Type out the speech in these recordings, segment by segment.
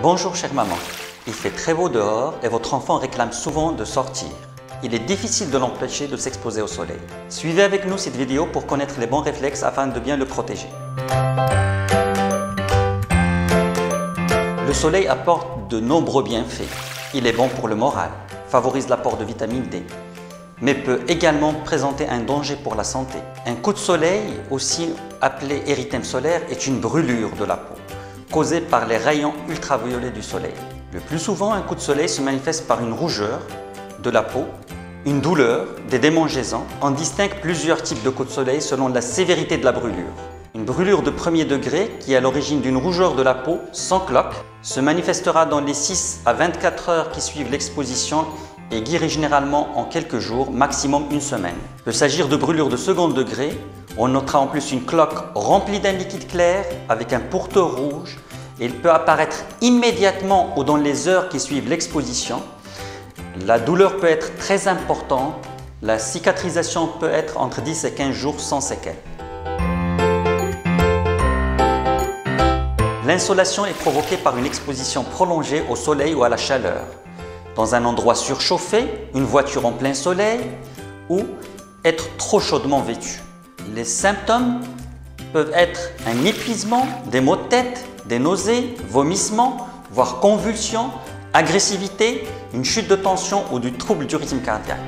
Bonjour chère maman, il fait très beau dehors et votre enfant réclame souvent de sortir. Il est difficile de l'empêcher de s'exposer au soleil. Suivez avec nous cette vidéo pour connaître les bons réflexes afin de bien le protéger. Le soleil apporte de nombreux bienfaits. Il est bon pour le moral, favorise l'apport de vitamine D, mais peut également présenter un danger pour la santé. Un coup de soleil, aussi appelé érythème solaire, est une brûlure de la peau, causée par les rayons ultraviolets du soleil. Le plus souvent, un coup de soleil se manifeste par une rougeur de la peau, une douleur, des démangeaisons. On distingue plusieurs types de coups de soleil selon la sévérité de la brûlure. Une brûlure de premier degré, qui est à l'origine d'une rougeur de la peau sans cloque, se manifestera dans les 6 à 24 heures qui suivent l'exposition et guérit généralement en quelques jours, maximum une semaine. Il peut s'agir de brûlures de second degré. On notera en plus une cloque remplie d'un liquide clair avec un pourtour rouge. Et il peut apparaître immédiatement ou dans les heures qui suivent l'exposition. La douleur peut être très importante. La cicatrisation peut être entre 10 et 15 jours sans séquelles. L'insolation est provoquée par une exposition prolongée au soleil ou à la chaleur, dans un endroit surchauffé, une voiture en plein soleil ou être trop chaudement vêtu. Les symptômes peuvent être un épuisement, des maux de tête, des nausées, vomissements, voire convulsions, agressivité, une chute de tension ou du trouble du rythme cardiaque.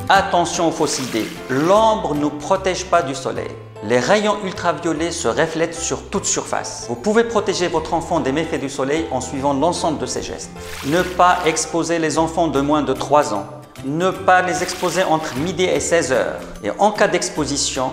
Attention aux fausses idées, l'ombre ne nous protège pas du soleil. Les rayons ultraviolets se reflètent sur toute surface. Vous pouvez protéger votre enfant des méfaits du soleil en suivant l'ensemble de ces gestes. Ne pas exposer les enfants de moins de 3 ans. Ne pas les exposer entre midi et 16 heures. Et en cas d'exposition,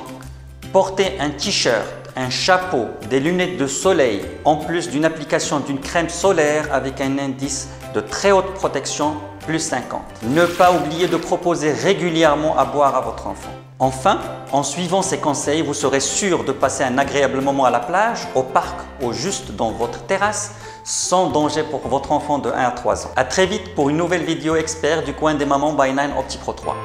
porter un t-shirt, un chapeau, des lunettes de soleil, en plus d'une application d'une crème solaire avec un indice de très haute protection, plus 50. Ne pas oublier de proposer régulièrement à boire à votre enfant. Enfin, en suivant ces conseils, vous serez sûr de passer un agréable moment à la plage, au parc ou juste dans votre terrasse, sans danger pour votre enfant de 1 à 3 ans. A très vite pour une nouvelle vidéo expert du coin des mamans by 9 OptiPro 3.